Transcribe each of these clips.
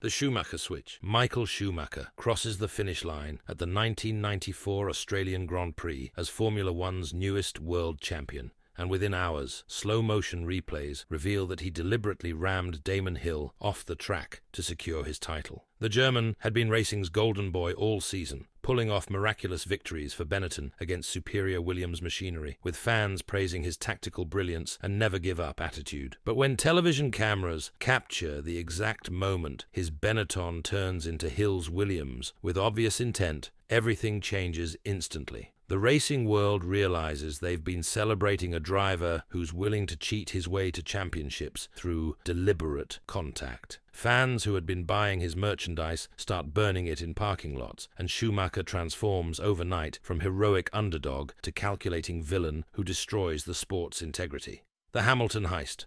The Schumacher switch. Michael Schumacher crosses the finish line at the 1994 Australian Grand Prix as Formula One's newest world champion, and within hours, slow-motion replays reveal that he deliberately rammed Damon Hill off the track to secure his title. The German had been racing's golden boy all season, pulling off miraculous victories for Benetton against superior Williams machinery, with fans praising his tactical brilliance and never-give-up attitude. But when television cameras capture the exact moment his Benetton turns into Hill's Williams with obvious intent, everything changes instantly. The racing world realizes they've been celebrating a driver who's willing to cheat his way to championships through deliberate contact. Fans who had been buying his merchandise start burning it in parking lots, and Schumacher transforms overnight from heroic underdog to calculating villain who destroys the sport's integrity. The Hamilton heist.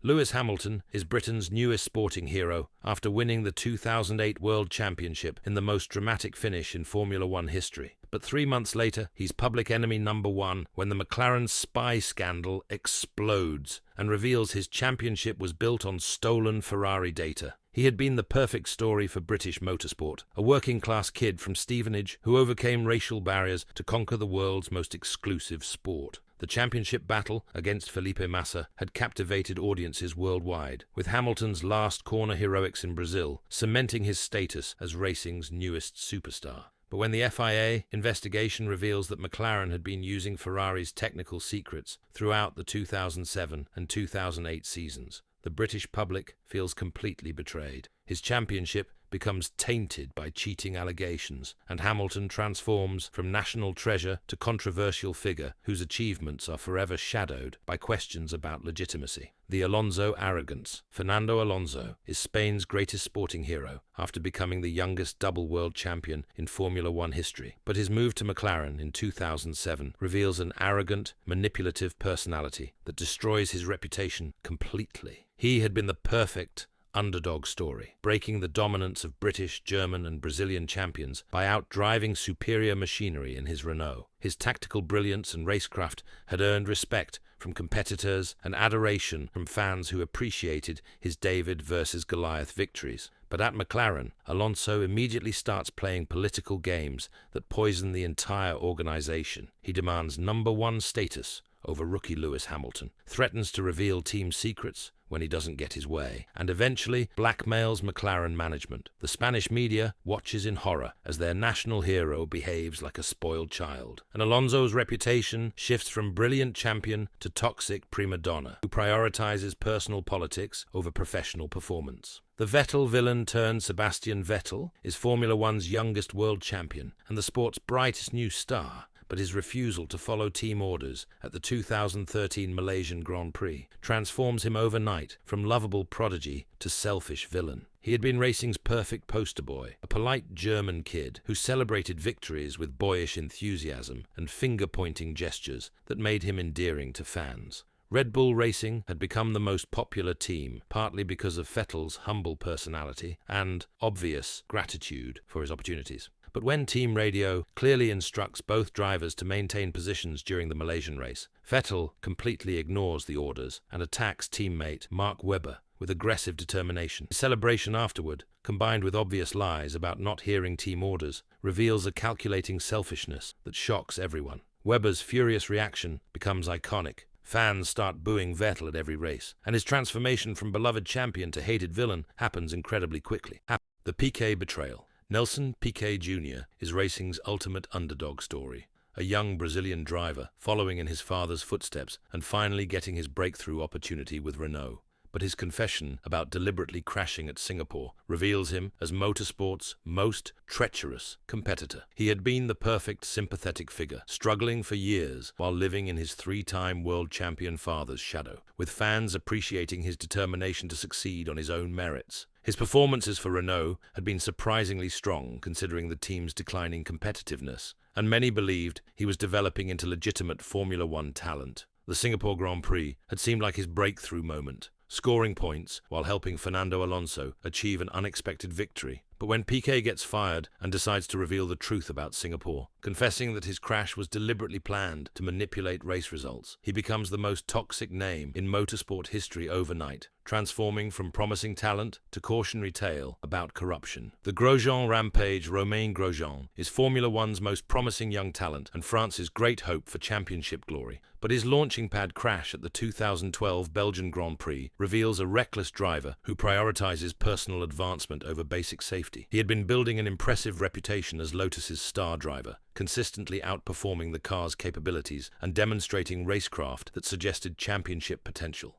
Lewis Hamilton is Britain's newest sporting hero after winning the 2008 World Championship in the most dramatic finish in Formula One history. But 3 months later, he's public enemy number one when the McLaren spy scandal explodes and reveals his championship was built on stolen Ferrari data. He had been the perfect story for British motorsport, a working-class kid from Stevenage who overcame racial barriers to conquer the world's most exclusive sport. The championship battle against Felipe Massa had captivated audiences worldwide, with Hamilton's last corner heroics in Brazil cementing his status as racing's newest superstar. But when the FIA investigation reveals that McLaren had been using Ferrari's technical secrets throughout the 2007 and 2008 seasons, the British public feels completely betrayed. His championship becomes tainted by cheating allegations, and Hamilton transforms from national treasure to controversial figure whose achievements are forever shadowed by questions about legitimacy. The Alonso arrogance. Fernando Alonso is Spain's greatest sporting hero after becoming the youngest double world champion in Formula One history. But his move to McLaren in 2007 reveals an arrogant, manipulative personality that destroys his reputation completely. He had been the perfect underdog story, breaking the dominance of British, German and Brazilian champions by outdriving superior machinery in his Renault. His tactical brilliance and racecraft had earned respect from competitors and adoration from fans who appreciated his David versus Goliath victories. But at McLaren, Alonso immediately starts playing political games that poison the entire organization. He demands number one status over rookie Lewis Hamilton, threatens to reveal team secrets when he doesn't get his way, and eventually blackmails McLaren management. The Spanish media watches in horror as their national hero behaves like a spoiled child. And Alonso's reputation shifts from brilliant champion to toxic prima donna, who prioritizes personal politics over professional performance. The Vettel villain turned Sebastian Vettel is Formula One's youngest world champion and the sport's brightest new star. But his refusal to follow team orders at the 2013 Malaysian Grand Prix transforms him overnight from lovable prodigy to selfish villain. He had been racing's perfect poster boy, a polite German kid who celebrated victories with boyish enthusiasm and finger-pointing gestures that made him endearing to fans. Red Bull Racing had become the most popular team, partly because of Vettel's humble personality and obvious gratitude for his opportunities. But when team radio clearly instructs both drivers to maintain positions during the Malaysian race, Vettel completely ignores the orders and attacks teammate Mark Webber with aggressive determination. His celebration afterward, combined with obvious lies about not hearing team orders, reveals a calculating selfishness that shocks everyone. Webber's furious reaction becomes iconic. Fans start booing Vettel at every race, and his transformation from beloved champion to hated villain happens incredibly quickly. The Piquet betrayal. Nelson Piquet Jr. is racing's ultimate underdog story, a young Brazilian driver following in his father's footsteps and finally getting his breakthrough opportunity with Renault. But his confession about deliberately crashing at Singapore reveals him as motorsport's most treacherous competitor. He had been the perfect sympathetic figure, struggling for years while living in his three-time world champion father's shadow, with fans appreciating his determination to succeed on his own merits. His performances for Renault had been surprisingly strong considering the team's declining competitiveness, and many believed he was developing into legitimate Formula One talent. The Singapore Grand Prix had seemed like his breakthrough moment, scoring points while helping Fernando Alonso achieve an unexpected victory But when Piquet gets fired and decides to reveal the truth about Singapore, confessing that his crash was deliberately planned to manipulate race results, he becomes the most toxic name in motorsport history overnight, transforming from promising talent to cautionary tale about corruption. The Grosjean rampage, Romain Grosjean, is Formula One's most promising young talent and France's great hope for championship glory. But his launching pad crash at the 2012 Belgian Grand Prix reveals a reckless driver who prioritizes personal advancement over basic safety. He had been building an impressive reputation as Lotus's star driver, consistently outperforming the car's capabilities and demonstrating racecraft that suggested championship potential.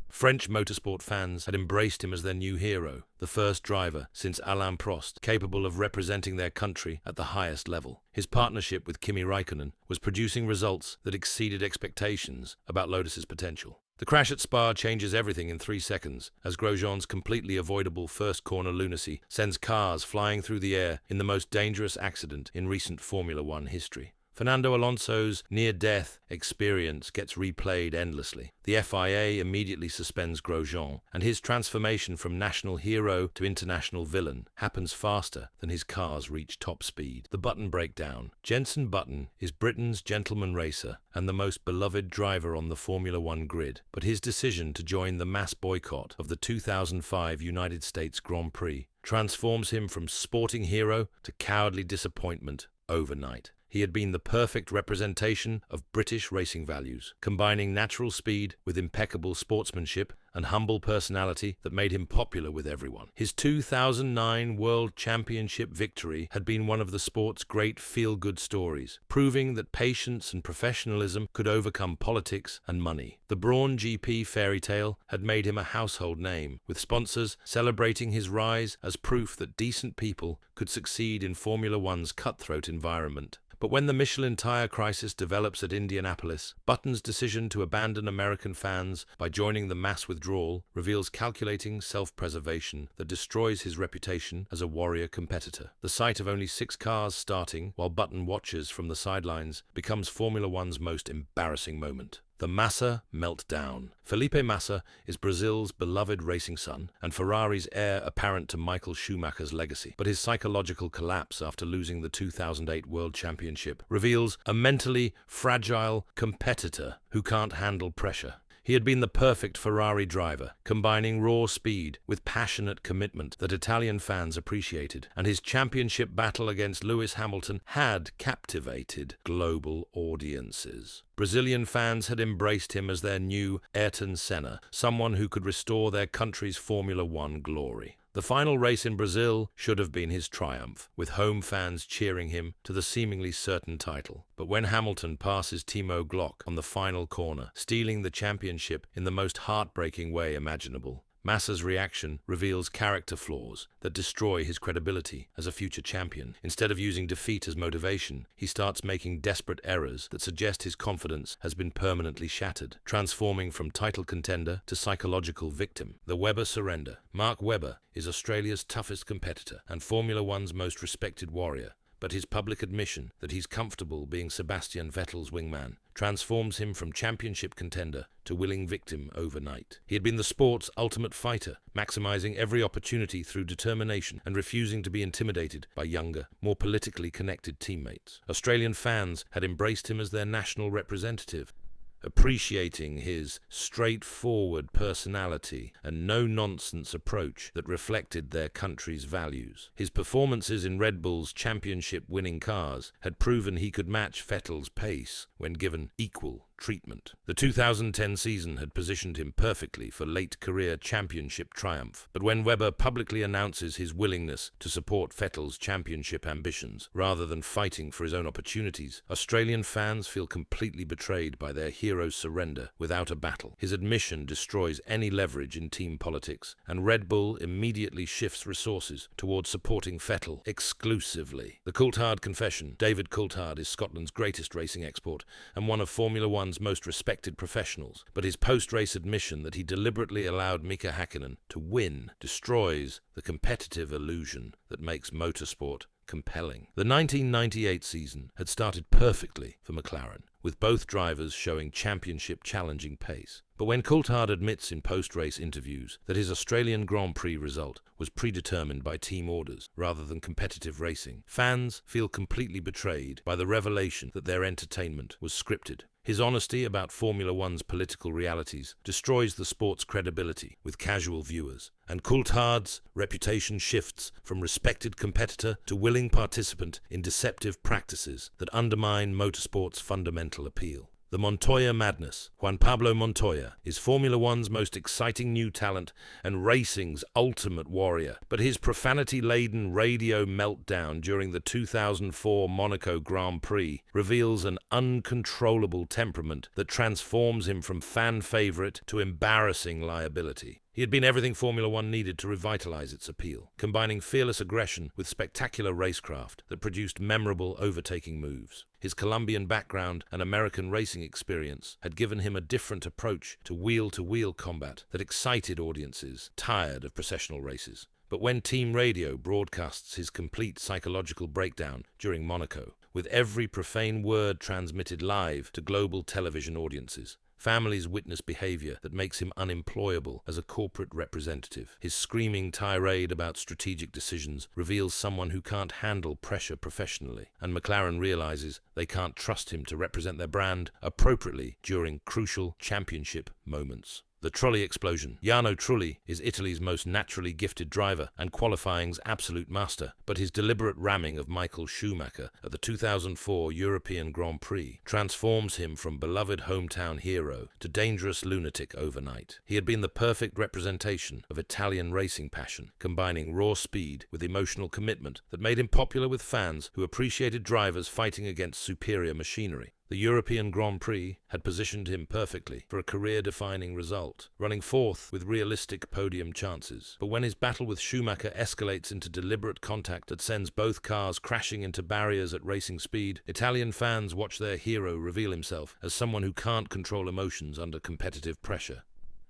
French motorsport fans had embraced him as their new hero, the first driver since Alain Prost capable of representing their country at the highest level. His partnership with Kimi Raikkonen was producing results that exceeded expectations about Lotus's potential. The crash at Spa changes everything in 3 seconds, as Grosjean's completely avoidable first corner lunacy sends cars flying through the air in the most dangerous accident in recent Formula One history. Fernando Alonso's near-death experience gets replayed endlessly. The FIA immediately suspends Grosjean, and his transformation from national hero to international villain happens faster than his cars reach top speed. The Button breakdown. Jenson Button is Britain's gentleman racer and the most beloved driver on the Formula One grid, but his decision to join the mass boycott of the 2005 United States Grand Prix transforms him from sporting hero to cowardly disappointment overnight. He had been the perfect representation of British racing values, combining natural speed with impeccable sportsmanship and humble personality that made him popular with everyone. His 2009 World Championship victory had been one of the sport's great feel-good stories, proving that patience and professionalism could overcome politics and money. The Brawn GP fairy tale had made him a household name, with sponsors celebrating his rise as proof that decent people could succeed in Formula One's cutthroat environment. But when the Michelin tire crisis develops at Indianapolis, Button's decision to abandon American fans by joining the mass withdrawal reveals calculating self-preservation that destroys his reputation as a warrior competitor. The sight of only 6 cars starting while Button watches from the sidelines becomes Formula One's most embarrassing moment. The Massa meltdown. Felipe Massa is Brazil's beloved racing son and Ferrari's heir apparent to Michael Schumacher's legacy. But his psychological collapse after losing the 2008 World Championship reveals a mentally fragile competitor who can't handle pressure. He had been the perfect Ferrari driver, combining raw speed with passionate commitment that Italian fans appreciated, and his championship battle against Lewis Hamilton had captivated global audiences. Brazilian fans had embraced him as their new Ayrton Senna, someone who could restore their country's Formula One glory. The final race in Brazil should have been his triumph, with home fans cheering him to the seemingly certain title. But when Hamilton passes Timo Glock on the final corner, stealing the championship in the most heartbreaking way imaginable, Massa's reaction reveals character flaws that destroy his credibility as a future champion. Instead of using defeat as motivation, he starts making desperate errors that suggest his confidence has been permanently shattered, transforming from title contender to psychological victim. The Webber surrender. Mark Webber is Australia's toughest competitor and Formula One's most respected warrior, but his public admission that he's comfortable being Sebastian Vettel's wingman transforms him from championship contender to willing victim overnight. He had been the sport's ultimate fighter, maximizing every opportunity through determination and refusing to be intimidated by younger, more politically connected teammates. Australian fans had embraced him as their national representative, appreciating his straightforward personality and no-nonsense approach that reflected their country's values. His performances in Red Bull's championship-winning cars had proven he could match Vettel's pace when given equal treatment. The 2010 season had positioned him perfectly for late-career championship triumph, but when Webber publicly announces his willingness to support Vettel's championship ambitions rather than fighting for his own opportunities, Australian fans feel completely betrayed by their hero's surrender without a battle. His admission destroys any leverage in team politics, and Red Bull immediately shifts resources towards supporting Vettel exclusively. The Coulthard confession. David Coulthard is Scotland's greatest racing export and one of Formula One's most respected professionals, but his post-race admission that he deliberately allowed Mika Hakkinen to win destroys the competitive illusion that makes motorsport compelling. The 1998 season had started perfectly for McLaren, with both drivers showing championship-challenging pace. But when Coulthard admits in post-race interviews that his Australian Grand Prix result was predetermined by team orders rather than competitive racing, fans feel completely betrayed by the revelation that their entertainment was scripted. His honesty about Formula One's political realities destroys the sport's credibility with casual viewers, and Coulthard's reputation shifts from respected competitor to willing participant in deceptive practices that undermine motorsport's fundamental appeal. The Montoya madness. Juan Pablo Montoya is Formula One's most exciting new talent and racing's ultimate warrior, but his profanity-laden radio meltdown during the 2004 Monaco Grand Prix reveals an uncontrollable temperament that transforms him from fan favorite to embarrassing liability. He had been everything Formula One needed to revitalize its appeal, combining fearless aggression with spectacular racecraft that produced memorable overtaking moves. His Colombian background and American racing experience had given him a different approach to wheel-to-wheel combat that excited audiences tired of processional races. But when team radio broadcasts his complete psychological breakdown during Monaco, with every profane word transmitted live to global television audiences, families witness behavior that makes him unemployable as a corporate representative. His screaming tirade about strategic decisions reveals someone who can't handle pressure professionally, and McLaren realizes they can't trust him to represent their brand appropriately during crucial championship moments. The Trulli explosion. Jarno Trulli is Italy's most naturally gifted driver and qualifying's absolute master, but his deliberate ramming of Michael Schumacher at the 2004 European Grand Prix transforms him from beloved hometown hero to dangerous lunatic overnight. He had been the perfect representation of Italian racing passion, combining raw speed with emotional commitment that made him popular with fans who appreciated drivers fighting against superior machinery. The European Grand Prix had positioned him perfectly for a career-defining result, running fourth with realistic podium chances. But when his battle with Schumacher escalates into deliberate contact that sends both cars crashing into barriers at racing speed, Italian fans watch their hero reveal himself as someone who can't control emotions under competitive pressure.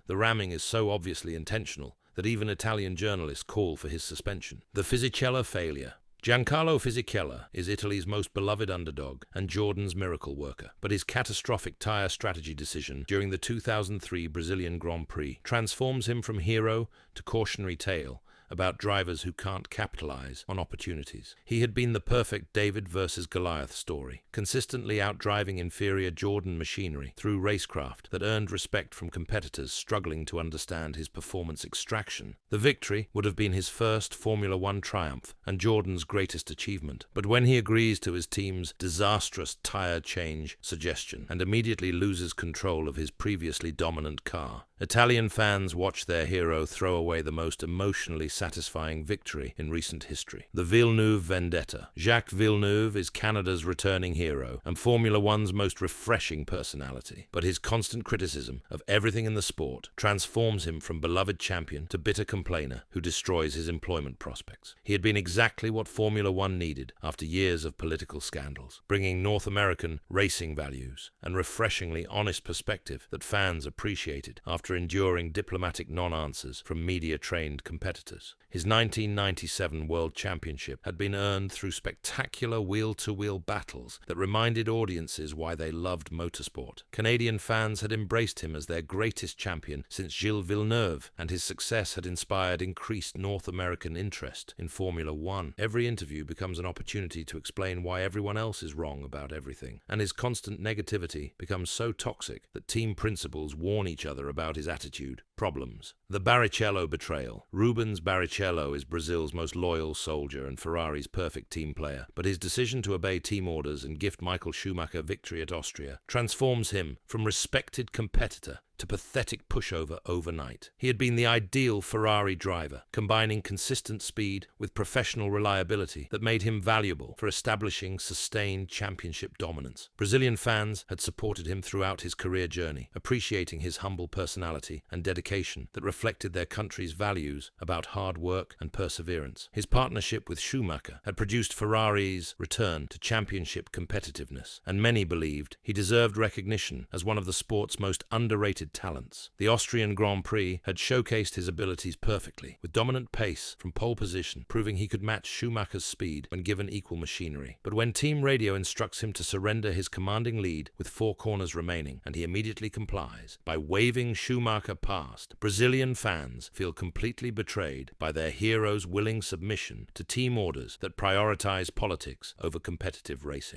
The ramming is so obviously intentional that even Italian journalists call for his suspension. The Fisichella failure. Giancarlo Fisichella is Italy's most beloved underdog and Jordan's miracle worker, but his catastrophic tyre strategy decision during the 2003 Brazilian Grand Prix transforms him from hero to cautionary tale about drivers who can't capitalize on opportunities. He had been the perfect David versus Goliath story, consistently outdriving inferior Jordan machinery through racecraft that earned respect from competitors struggling to understand his performance extraction. The victory would have been his first Formula One triumph and Jordan's greatest achievement, but when he agrees to his team's disastrous tire change suggestion and immediately loses control of his previously dominant car, Italian fans watch their hero throw away the most emotionally satisfying victory in recent history. The Villeneuve vendetta. Jacques Villeneuve is Canada's returning hero and Formula One's most refreshing personality, but his constant criticism of everything in the sport transforms him from beloved champion to bitter complainer who destroys his employment prospects. He had been exactly what Formula One needed after years of political scandals, bringing North American racing values and refreshingly honest perspective that fans appreciated after enduring diplomatic non-answers from media-trained competitors. His 1997 World Championship had been earned through spectacular wheel-to-wheel battles that reminded audiences why they loved motorsport. Canadian fans had embraced him as their greatest champion since Gilles Villeneuve, and his success had inspired increased North American interest in Formula One. Every interview becomes an opportunity to explain why everyone else is wrong about everything, and his constant negativity becomes so toxic that team principals warn each other about his attitude. Problems. The Barrichello betrayal. Rubens Barrichello is Brazil's most loyal soldier and Ferrari's perfect team player, but his decision to obey team orders and gift Michael Schumacher victory at Austria transforms him from respected competitor to pathetic pushover overnight. He had been the ideal Ferrari driver, combining consistent speed with professional reliability that made him valuable for establishing sustained championship dominance. Brazilian fans had supported him throughout his career journey, appreciating his humble personality and dedication that reflected their country's values about hard work and perseverance. His partnership with Schumacher had produced Ferrari's return to championship competitiveness, and many believed he deserved recognition as one of the sport's most underrated unexpected talents. The Austrian Grand Prix had showcased his abilities perfectly, with dominant pace from pole position, proving he could match Schumacher's speed when given equal machinery. But when team radio instructs him to surrender his commanding lead with 4 corners remaining, and he immediately complies by waving Schumacher past, Brazilian fans feel completely betrayed by their hero's willing submission to team orders that prioritize politics over competitive racing.